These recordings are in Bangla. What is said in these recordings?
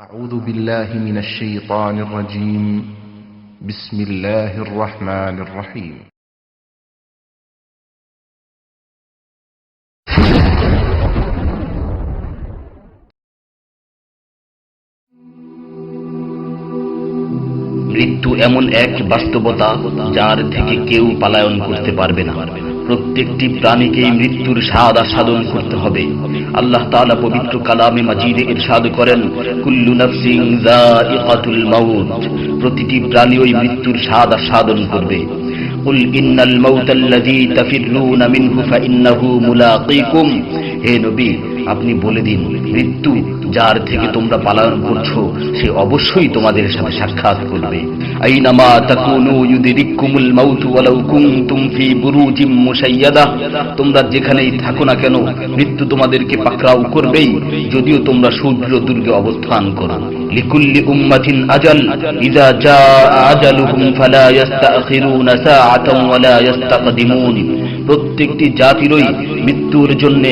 أعوذ بالله من الشيطان الرجيم بسم الله الرحمن الرحيم মৃত্যু এমন এক বাস্তবতা যার থেকে কেউ পলায়ন করতে পারবে না। প্রত্যেকটি প্রাণীকেই মৃত্যুর স্বাদ আস্বাদন করতে হবে। আল্লাহ তাআলা পবিত্র কালামে মাজিদে ইরশাদ করেন, কুল্লু নাফসিন যায়িকাতুল মাউত, প্রতিটি প্রাণী ওই মৃত্যুর স্বাদ আস্বাদন করবে। কুল ইন্নাল মাউতাল্লাযী তাফিররুনা মিনহু ফাইন্নাহু মুলাকীকুম, হে নবী আপনি বলে দিন, মৃত্যু যার থেকে তোমরা পলায়ন করছো সে অবশ্যই তোমাদের সাথে সাক্ষাৎ করবে। আইনামা তাকুনু ইউদরিকুমুল মাউতু ওয়ালাউ কুনতুম ফি বুরুজিম মুশাইয়াদা, তোমরা যেখানেই থাকো না কেন মৃত্যু তোমাদেরকে পাকড়াও করবেই, যদিও তোমরা সুদৃঢ় দুর্গে অবস্থান করো। লিকুল্লি উম্মাতিন আজাল, ইযা জাআ আজালুহুম ফালা ইস্তাখিরুনা সাআতান ওয়ালা ইস্তাকদিমুন, প্রত্যেকটি জাতিরই মৃত্যুর জন্য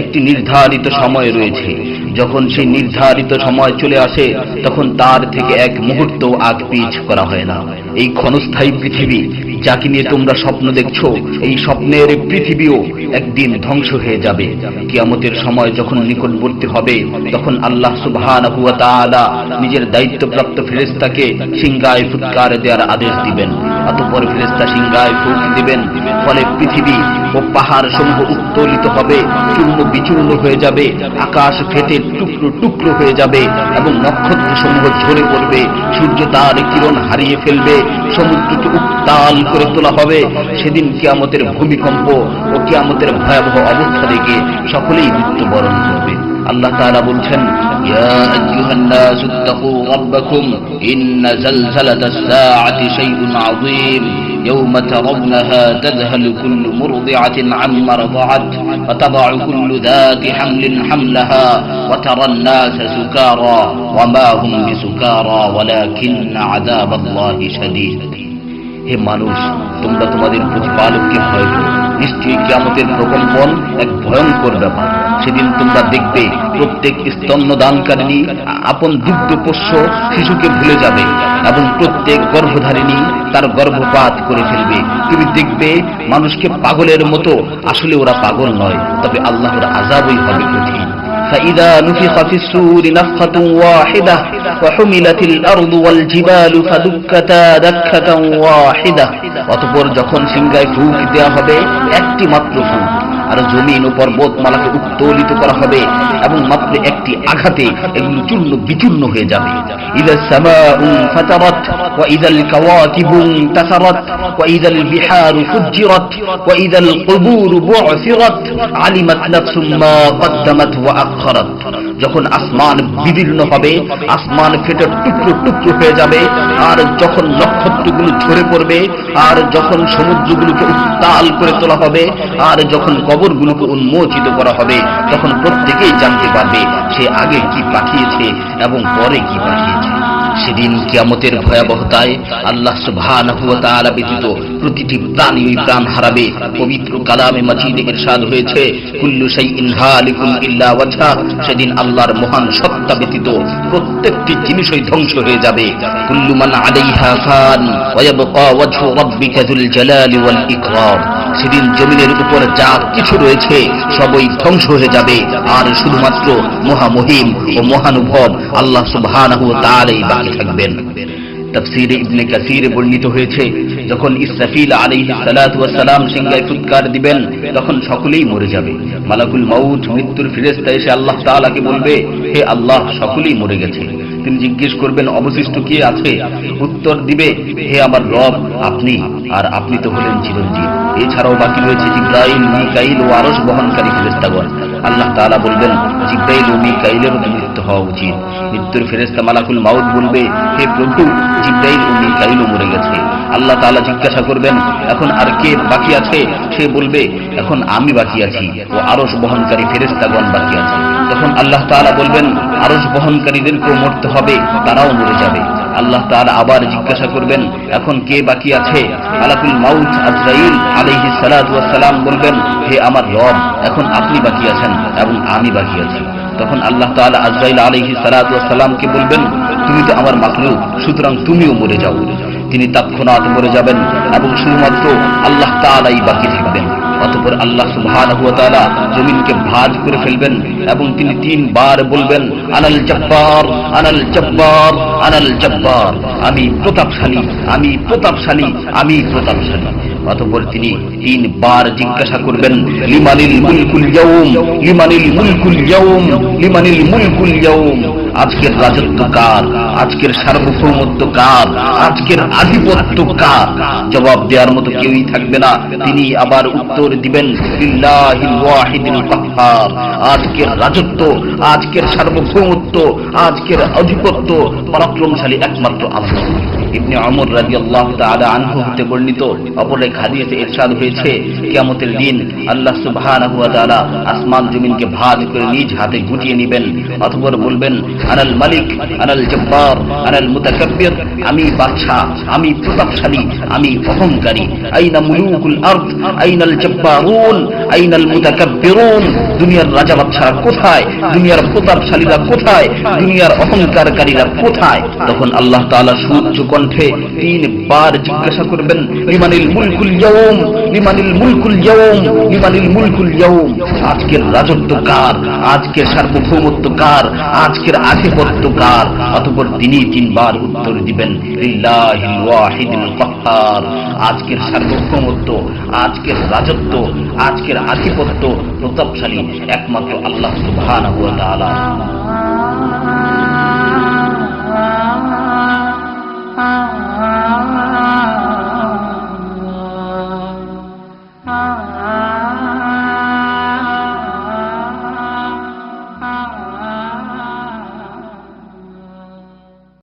একটি নির্ধারিত সময় রয়েছে। যখন সেই নির্ধারিত সময় চলে আসে তখন তার থেকে এক মুহূর্ত আগ পিছ করা হয় না। এই ক্ষণস্থায়ী পৃথিবী যাকে নিয়ে তোমরা স্বপ্ন দেখছো, এই স্বপ্নের পৃথিবীও একদিন ধ্বংস হয়ে যাবে। কিয়ামতের সময় যখন নিকটবর্তী হবে তখন আল্লাহ সুবহানাহু ওয়া তাআলা নিজের দায়িত্বপ্রাপ্ত ফেরেশতাকে সিংহায় ফুৎকার দেওয়ার আদেশ দিবেন। অতঃপর ফেরেশতা সিংহায় ফুঁক দিবেন, ফলে পৃথিবী ও পাহাড় সমূহ উত্তোলিত হবে, চূর্ণ বিচূর্ণ হয়ে যাবে, আকাশ ফেটে টুকরো টুকরো হয়ে যাবে এবং নক্ষত্র সমূহ ঝরে পড়বে, সূর্য তার কিরণ হারিয়ে ফেলবে, সমুদ্রকে উত্তাল করে তোলা হবে। সেদিন কিয়ামতের ভূমিকম্প ও কিয়ামতের ভয়াবহ অবস্থা দেখে সকলেই মৃত্যুবরণ করবে। আল্লাহ তাআলা বলছেন, ইয়া আইয়ুহান নাসু ইত্তাকু রাব্বাকুম ইন্না যালযালাতাস সাআতি শাইউন আযীম ইয়াওমা তারাউনাহা তাযহালু কুল্লু মুরদি'াতিন আম্মা রাদা'আত ওয়া তাদ'উ কুল্লু যাতি হামলিন হামলাহা ওয়া তারান নাসা সুকারা ওয়া মা হুম বিসুকারা ওয়ালাকিন্না আযাবাল্লাহি শাদীদ। হে মানুষ, তোমরা তোমাদের প্রতিপালককে ভয় করো, নিশ্চয়ই কিয়ামতের প্রকম্পন এক ভয়ঙ্কর ব্যাপার। সেদিন তোমরা দেখবে প্রত্যেক স্তন্যদানকারিণী আপন দুগ্ধপোষ্য শিশুকে ভুলে যাবে এবং প্রত্যেক গর্ভধারিণী তার গর্ভপাত করে ফেলবে। তুমি দেখবে মানুষকে পাগলের মতো, আসলে ওরা পাগল নয়, তবে আল্লাহর আযাবই হবে কঠিন। فإذا نفخ في الصور نفخة واحدة وحملت الأرض والجبال فدكتا دكة واحدة, অতঃপর যখন সিংহায় ফুঁক দেওয়া হবে একটি মাত্র ফুঁক, আর জমিন ও পর্বতমালাকে উত্তোলিত করা হবে এবং মাত্র একটি আঘাতে এগুলো চূর্ণ বিচূর্ণ হয়ে যাবে। ইযা সামাউ ফাতারাত ওয়া ইযাল কাওয়াকিবু ইনতাসারাত ওয়া ইযাল বিহারু ফুজ্জিরাত ওয়া ইযাল কুবুরু বু'সিরাত আলিমাত নাফসুম মা কদ্দামাত ওয়া আখখারাত, যখন আসমান বিদীর্ণ হবে, আসমান ফেটে টুকরো টুকরো হয়ে যাবে, আর যখন নক্ষত্রগুলো ঝরে পড়বে, আর যখন সমুদ্রগুলোকে উত্তাল করে তোলা হবে, আর যখন কবরগুলোকে উন্মোচিত করা হবে, তখন প্রত্যেকেই জানতে পারবে সে আগে কি পাঠিয়েছে এবং পরে কি পাঠিয়েছে। সেদিন কিয়ামতের ভয়াবহতায় আল্লাহ সুবহানাহু ওয়া তাআলা ব্যতীত প্রতিটি প্রাণী প্রাণ হারাবে। পবিত্র কালামে মাজিদে ইরশাদ হয়েছে, কুল্লু শাইইন হালিকুন ইল্লা ওয়াজহা, সেদিন আল্লাহর মহান সত্তা ব্যতীত প্রত্যেকটি জিনিসই ধ্বংস হয়ে যাবে। কুল্লু মান আলাইহা ফান ওয়া ইয়াবকা ওয়াজহু রাব্বিকা যুল জালালি ওয়াল ইকরাম, সেদিন জমিনের উপর যা কিছু রয়েছে সবই ধ্বংস হয়ে যাবে, আর শুধুমাত্র মহামহিম ও মহানুভব আল্লাহ সুবহানাহু ওয়া তাআলাই বাকি থাকবেন। তাফসীরে ইবনে কাসীরে বর্ণিত হয়েছে, যখন ইসরাফিল আলাইহিস সালাতু ওয়াস সালাম সিংহায় ফুৎকার দিবেন তখন সকলেই মরে যাবে। মালাকুল মাউত মৃত্যুর ফেরেশতা এসে আল্লাহ তাআলাকে বলবে, হে আল্লাহ, সকলেই মরে গেছে। তিনি জিজ্ঞেস করবেন, অবশিষ্ট কে আছে? উত্তর দিবে, হে আমার রব, আপনি, আর আপনি তো হলেন চিরঞ্জীব। এছাড়াও বাকি রয়েছে জিবরাইল, মিকাইল ও আরশ বহনকারী ফেরেশতাগণ। আল্লাহ তাআলা বলবেন, জিবরাইল ও মিকাইলের মৃত্যু হওয়া উচিত। মৃত্যুর ফেরেশতা মালাকুল মাউত বলবে, হে প্রভু, জিবরাইল ও মিকাইলও মরে গেছে। আল্লাহ তাআলা জিজ্ঞাসা করবেন, এখন আর কে বাকি আছে? সে বলবে, এখন আমি বাকি আছি ও আরশ বহনকারী ফেরেশতাগণ বাকি আছে। তখন আল্লাহ তাআলা বলবেন, আরশ বহনকারীদেরকেও মরতে হবে, তারাও মরে যাবে। আল্লাহ তাআলা আবার জিজ্ঞাসা করবেন, এখন কে বাকি আছে? মালাকুল মাউত আজরাইল আলাইহিস সালাতু ওয়াস সালাম বলবেন, হে আমার রব, এখন আপনি বাকি আছেন এবং আমি বাকি আছি। তখন আল্লাহ তাআলা আজরাইল আলাইহিস সালাতু ওয়াস সালামকে বলবেন, তুমি তো আমার মাখলুক, সুতরাং তুমিও মরে যাও। তিনি তৎক্ষণাৎ মরে যাবেন এবং শুধুমাত্র আল্লাহ তাআলাই বাকি থাকবেন। অতঃপর আল্লাহ সুবহানাহু ওয়া তাআলা জমিনকে ভাঁজ করে ফেলবেন এবং তিনি 3 বার বলবেন, আনাল জব্বার, আনাল জব্বার, আনাল জব্বার, আমি প্রতাপশালী, আমি প্রতাপশালী, আমি প্রতাপশালী। অতঃপর তিনি 3 বার জিজ্ঞাসা করবেন, লিমানিল মুলকুল ইয়াউম, লিমানিল মুলকুল ইয়াউম, লিমানিল মুলকুল ইয়াউম, আজকের রাজত্ব কার, আজকের সার্বভৌমত্ব কার, আজকের আধিপত্য কার? জবাব দেওয়ার মতো কেউই থাকবে না। তিনি আবার উত্তর দিবেন, লিল্লাহিল ওয়াহিদিল কাহ্হার, আজকের রাজত্ব, আজকের সার্বভৌমত্ব, আজকের আধিপত্য পরাক্রমশালী একমাত্র আল্লাহ। ইবনে ওমর রাদিয়াল্লাহু তাআলা আনহু হতে বর্ণিত অপর এক হাদিসে ইরশাদ হয়েছে, কিয়ামতের দিন আল্লাহ সুবহানাহু ওয়া তাআলা আসমান জমিনকে ভাঁজ করে নিজ হাতে গুটিয়ে নেবেন। অতঃপর বলবেন, আনাল মালিক, আনাল জব্বার, আনাল মুতাকাব্বির, আমি বাদশা, আমি প্রতাপশালী, আমি অহংকারী। আইনা মুলুকুল আরদ, আইনাল জব্বারুন, আইনাল মুতাকাব্বিরুন, দুনিয়ার রাজা বাদশারা কোথায়, দুনিয়ার প্রতাপশালীরা কোথায়, দুনিয়ার অহংকারকারীরা কোথায়? তখন আল্লাহ তাআলা সুউচ্চ কণ্ঠে 3 বার জিজ্ঞাসা করবেন, লিমানিল মুলকুল ইয়াউম, লিমানিল মুলকুল ইয়াউম, লিমানিল মুলকুল ইয়াউম, আজকের রাজত্ব কার, আজকের সার্বভৌমত্ব কার, আজকের আধিপত্য কার? অতঃপর তিনি 3 বার উত্তর দিবেন, লিল্লাহিল ওয়াহিদিল কাহ্হার, আজকের সার্বভৌমত্ব, আজকের রাজত্ব, আজকের আধিপত্য প্রতাপশালী একমাত্র আল্লাহ সুবহানাহু ওয়া তাআলা।